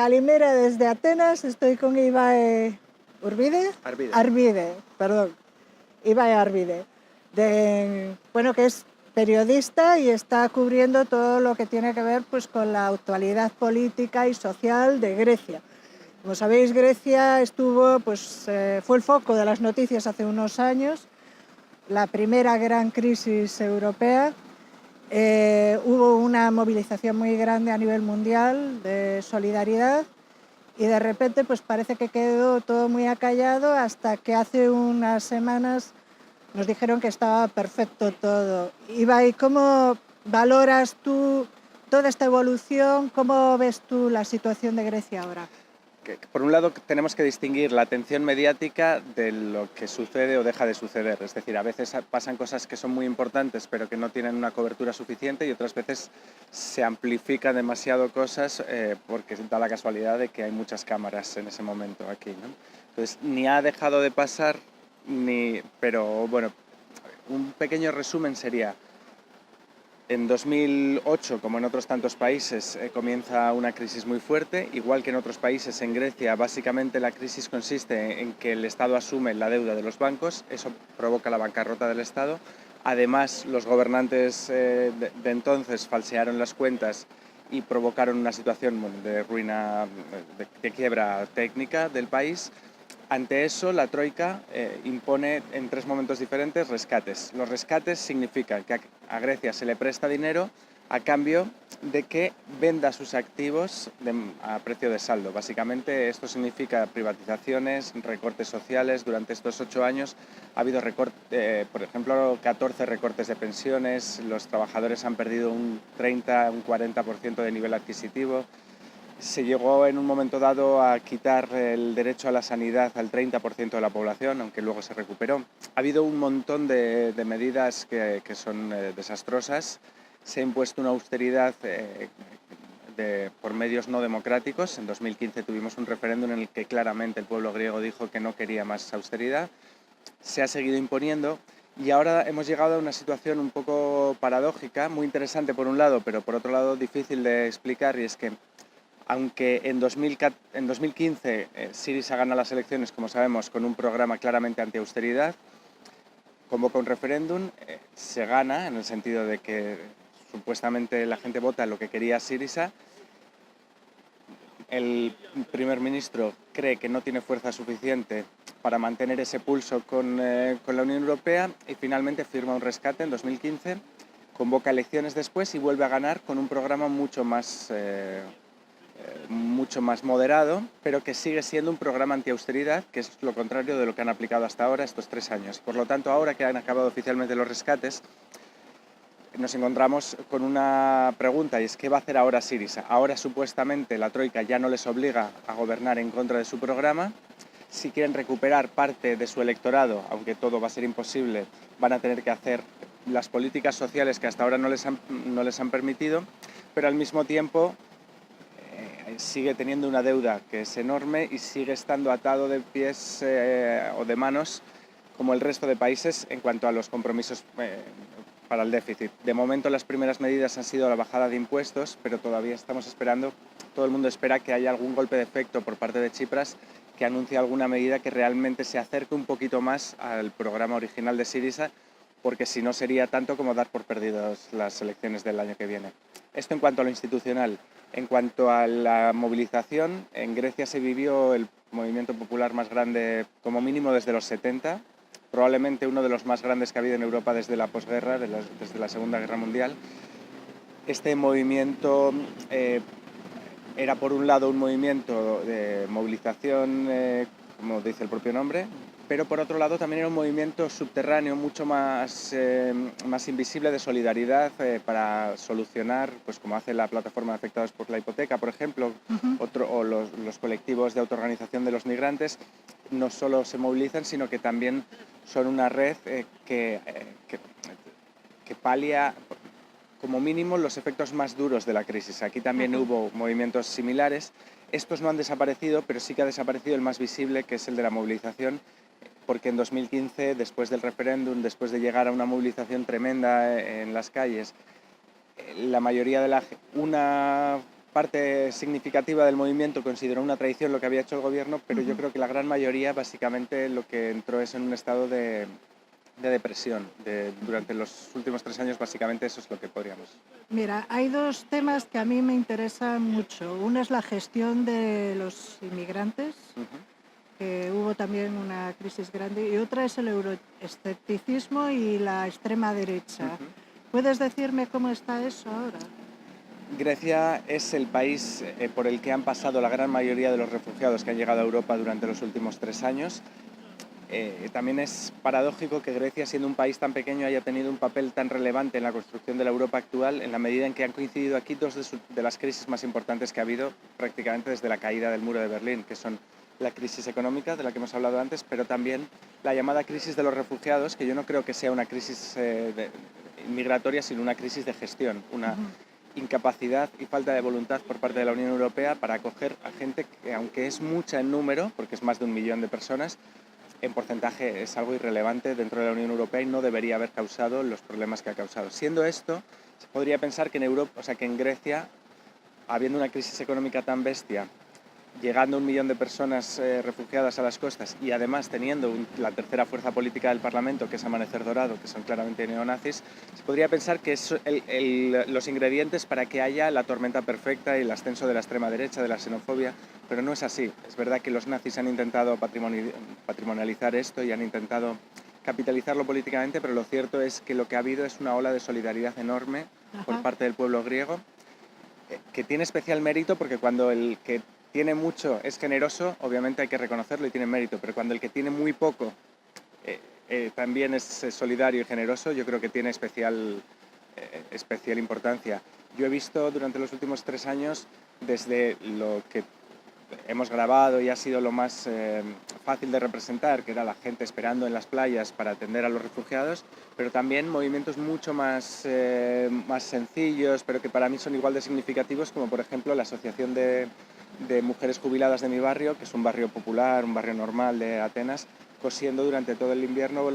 Calimera desde Atenas, estoy con Ibai Urbide. Arvide, perdón. Ibai Arvide, bueno, que es periodista y está cubriendo todo lo que tiene que ver pues, con la actualidad política y social de Grecia. Como sabéis, Grecia fue el foco de las noticias hace unos años, la primera gran crisis europea. Hubo una movilización muy grande a nivel mundial de solidaridad y de repente pues parece que quedó todo muy acallado hasta que hace unas semanas nos dijeron que estaba perfecto todo. Ibai, ¿cómo valoras tú toda esta evolución? ¿Cómo ves tú la situación de Grecia ahora? Por un lado, tenemos que distinguir la atención mediática de lo que sucede o deja de suceder. Es decir, a veces pasan cosas que son muy importantes pero que no tienen una cobertura suficiente y otras veces se amplifican demasiado cosas porque da la casualidad de que hay muchas cámaras en ese momento aquí, ¿no? Entonces, ni ha dejado de pasar, pero bueno, un pequeño resumen sería: en 2008, como en otros tantos países, comienza una crisis muy fuerte. Igual que en otros países, en Grecia, básicamente la crisis consiste en que el Estado asume la deuda de los bancos. Eso provoca la bancarrota del Estado. Además, los gobernantes de entonces falsearon las cuentas y provocaron una situación de ruina, de quiebra técnica del país. Ante eso, la Troika impone en 3 momentos diferentes rescates. Los rescates significan que a Grecia se le presta dinero a cambio de que venda sus activos a precio de saldo. Básicamente esto significa privatizaciones, recortes sociales. Durante estos 8 años ha habido, por ejemplo, 14 recortes de pensiones, los trabajadores han perdido un 30, un 40% de nivel adquisitivo. Se llegó en un momento dado a quitar el derecho a la sanidad al 30% de la población, aunque luego se recuperó. Ha habido un montón de medidas que son desastrosas. Se ha impuesto una austeridad por medios no democráticos. En 2015 tuvimos un referéndum en el que claramente el pueblo griego dijo que no quería más austeridad. Se ha seguido imponiendo y ahora hemos llegado a una situación un poco paradójica, muy interesante por un lado, pero por otro lado difícil de explicar, y es que aunque en 2015 Syriza gana las elecciones, como sabemos, con un programa claramente anti-austeridad, convoca un referéndum, se gana en el sentido de que supuestamente la gente vota lo que quería Syriza. El primer ministro cree que no tiene fuerza suficiente para mantener ese pulso con la Unión Europea y finalmente firma un rescate en 2015, convoca elecciones después y vuelve a ganar con un programa mucho más moderado, pero que sigue siendo un programa anti-austeridad, que es lo contrario de lo que han aplicado hasta ahora estos 3 años. Por lo tanto, ahora que han acabado oficialmente los rescates, nos encontramos con una pregunta, y es: ¿qué va a hacer ahora Syriza? Ahora supuestamente la Troika ya no les obliga a gobernar en contra de su programa. Si quieren recuperar parte de su electorado, aunque todo va a ser imposible, van a tener que hacer las políticas sociales que hasta ahora no les han permitido, pero al mismo tiempo sigue teniendo una deuda que es enorme y sigue estando atado de pies o de manos como el resto de países en cuanto a los compromisos para el déficit. De momento las primeras medidas han sido la bajada de impuestos, pero todavía estamos esperando, todo el mundo espera que haya algún golpe de efecto por parte de Tsipras que anuncie alguna medida que realmente se acerque un poquito más al programa original de Syriza, porque si no sería tanto como dar por perdidas las elecciones del año que viene. Esto en cuanto a lo institucional. En cuanto a la movilización, en Grecia se vivió el movimiento popular más grande, como mínimo desde los 70, probablemente uno de los más grandes que ha habido en Europa desde la posguerra, desde la Segunda Guerra Mundial. Este movimiento era, por un lado, un movimiento de movilización, como dice el propio nombre, pero por otro lado también era un movimiento subterráneo mucho más invisible, de solidaridad para solucionar, pues como hace la plataforma de afectados por la hipoteca, por ejemplo, o los colectivos de autoorganización de los migrantes. No solo se movilizan, sino que también son una red que palia como mínimo los efectos más duros de la crisis. Aquí también hubo movimientos similares. Estos no han desaparecido, pero sí que ha desaparecido el más visible, que es el de la movilización, porque en 2015, después del referéndum, después de llegar a una movilización tremenda en las calles, la mayoría de una parte significativa del movimiento consideró una traición lo que había hecho el gobierno, pero yo Ujú. creo que la gran mayoría básicamente lo que entró es en un estado de depresión. Durante los últimos 3 años básicamente eso es lo que podríamos. Mira, hay dos temas que a mí me interesan mucho. Uno es la gestión de los inmigrantes, Ujú, que hubo también una crisis grande, y otra es el euroescepticismo y la extrema derecha. ujú. ¿Puedes decirme cómo está eso ahora? Grecia es el país por el que han pasado la gran mayoría de los refugiados que han llegado a Europa durante los últimos 3 años. También es paradójico que Grecia, siendo un país tan pequeño, haya tenido un papel tan relevante en la construcción de la Europa actual, en la medida en que han coincidido aquí dos de las crisis más importantes que ha habido prácticamente desde la caída del muro de Berlín, que son la crisis económica, de la que hemos hablado antes, pero también la llamada crisis de los refugiados, que yo no creo que sea una crisis migratoria, sino una crisis de gestión, una Ujú. incapacidad y falta de voluntad por parte de la Unión Europea para acoger a gente que, aunque es mucha en número, porque es más de 1 millón de personas, en porcentaje es algo irrelevante dentro de la Unión Europea y no debería haber causado los problemas que ha causado. Siendo esto, se podría pensar que en Europa, o sea, que en Grecia, habiendo una crisis económica tan bestia, llegando 1 millón de personas refugiadas a las costas y además teniendo la tercera fuerza política del Parlamento, que es Amanecer Dorado, que son claramente neonazis, se podría pensar que es los ingredientes para que haya la tormenta perfecta y el ascenso de la extrema derecha, de la xenofobia, pero no es así. Es verdad que los nazis han intentado patrimonializar esto y han intentado capitalizarlo políticamente, pero lo cierto es que lo que ha habido es una ola de solidaridad enorme por Ajá. parte del pueblo griego, que tiene especial mérito porque cuando el que tiene mucho es generoso, obviamente hay que reconocerlo y tiene mérito, pero cuando el que tiene muy poco también es solidario y generoso, yo creo que tiene especial importancia. Yo he visto durante los últimos 3 años, desde lo que hemos grabado y ha sido lo más fácil de representar, que era la gente esperando en las playas para atender a los refugiados, pero también movimientos mucho más sencillos, pero que para mí son igual de significativos, como por ejemplo la Asociación de Mujeres Jubiladas de mi barrio, que es un barrio popular, un barrio normal de Atenas, cosiendo durante todo el invierno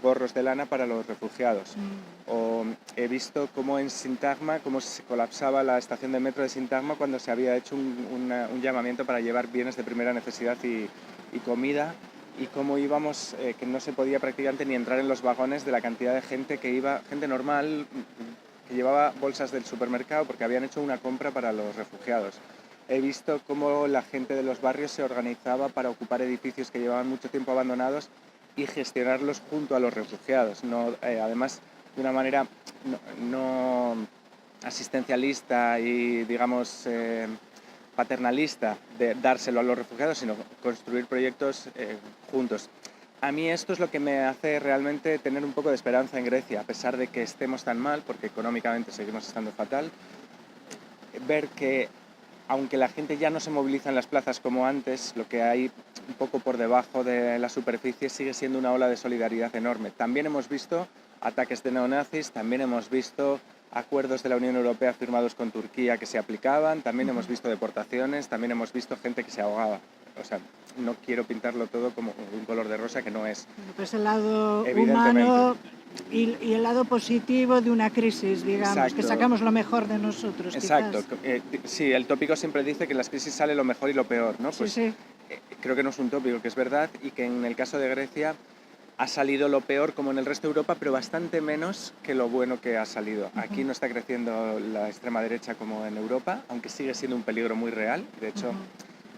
gorros de lana para los refugiados. Mm. O he visto cómo en Sintagma, cómo se colapsaba la estación de metro de Sintagma cuando se había hecho un llamamiento para llevar bienes de primera necesidad y comida, y cómo íbamos, que no se podía prácticamente ni entrar en los vagones de la cantidad de gente que iba, gente normal, que llevaba bolsas del supermercado porque habían hecho una compra para los refugiados. He visto cómo la gente de los barrios se organizaba para ocupar edificios que llevaban mucho tiempo abandonados y gestionarlos junto a los refugiados. No, además, de una manera no asistencialista y, digamos, paternalista de dárselo a los refugiados, sino construir proyectos juntos. A mí esto es lo que me hace realmente tener un poco de esperanza en Grecia, a pesar de que estemos tan mal, porque económicamente seguimos estando fatal, ver que aunque la gente ya no se moviliza en las plazas como antes, lo que hay un poco por debajo de la superficie sigue siendo una ola de solidaridad enorme. También hemos visto ataques de neonazis, también hemos visto acuerdos de la Unión Europea firmados con Turquía que se aplicaban, también hemos visto deportaciones, también hemos visto gente que se ahogaba. O sea, no quiero pintarlo todo como un color de rosa que no es, Pues el lado evidentemente. humano y el lado positivo de una crisis, digamos, que Exacto. sacamos lo mejor de nosotros, Exacto. quizás. Sí, el tópico siempre dice que en las crisis sale lo mejor y lo peor, ¿no? Sí, Pues sí. creo que no es un tópico, que es verdad, y que en el caso de Grecia ha salido lo peor como en el resto de Europa, pero bastante menos que lo bueno que ha salido. Aquí no está creciendo la extrema derecha como en Europa, aunque sigue siendo un peligro muy real. De hecho,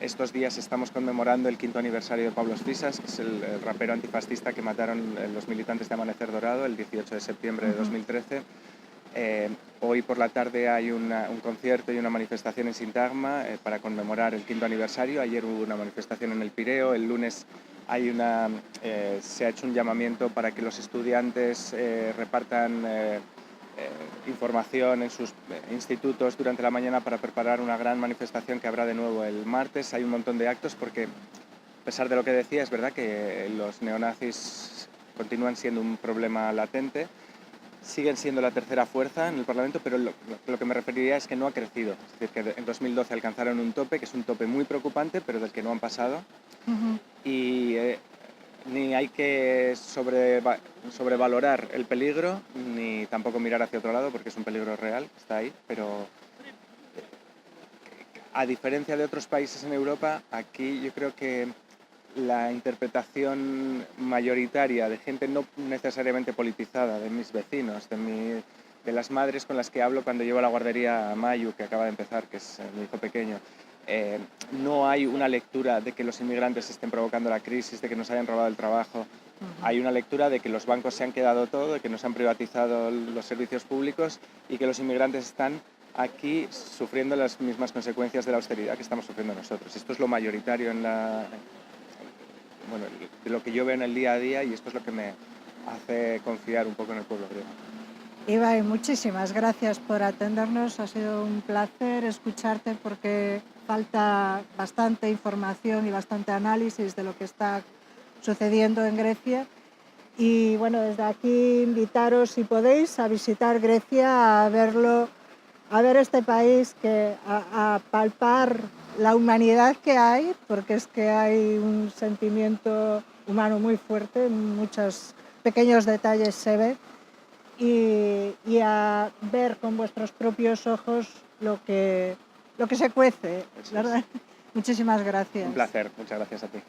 estos días estamos conmemorando el 5º aniversario de Pavlos Fyssas, que es el rapero antifascista que mataron los militantes de Amanecer Dorado el 18 de septiembre de 2013. Hoy por la tarde hay un concierto y una manifestación en Sintagma para conmemorar el 5º aniversario. Ayer hubo una manifestación en el Pireo. El lunes se ha hecho un llamamiento para que los estudiantes repartan información en sus institutos durante la mañana para preparar una gran manifestación que habrá de nuevo el martes. Hay un montón de actos porque, a pesar de lo que decía, es verdad que los neonazis continúan siendo un problema latente. Siguen siendo la tercera fuerza en el Parlamento, pero lo que me referiría es que no ha crecido. Es decir, que en 2012 alcanzaron un tope, que es un tope muy preocupante, pero del que no han pasado. Y ni hay que sobrevalorar el peligro, ni tampoco mirar hacia otro lado, porque es un peligro real, está ahí, pero a diferencia de otros países en Europa, aquí yo creo que la interpretación mayoritaria de gente no necesariamente politizada, de mis vecinos, de las madres con las que hablo cuando llevo a la guardería a Mayu, que acaba de empezar, que es mi hijo pequeño, no hay una lectura de que los inmigrantes estén provocando la crisis, de que nos hayan robado el trabajo. Hay una lectura de que los bancos se han quedado todo, de que nos han privatizado los servicios públicos y que los inmigrantes están aquí sufriendo las mismas consecuencias de la austeridad que estamos sufriendo nosotros. Esto es lo mayoritario de lo que yo veo en el día a día, y esto es lo que me hace confiar un poco en el pueblo griego. Ibai, muchísimas gracias por atendernos. Ha sido un placer escucharte porque falta bastante información y bastante análisis de lo que está sucediendo en Grecia. Y bueno, desde aquí invitaros, si podéis, a visitar Grecia, a verlo, a ver este país, a palpar la humanidad que hay, porque es que hay un sentimiento humano muy fuerte, en muchos pequeños detalles se ve, y a ver con vuestros propios ojos lo que se cuece, ¿verdad? Muchísimas gracias. Un placer, muchas gracias a ti.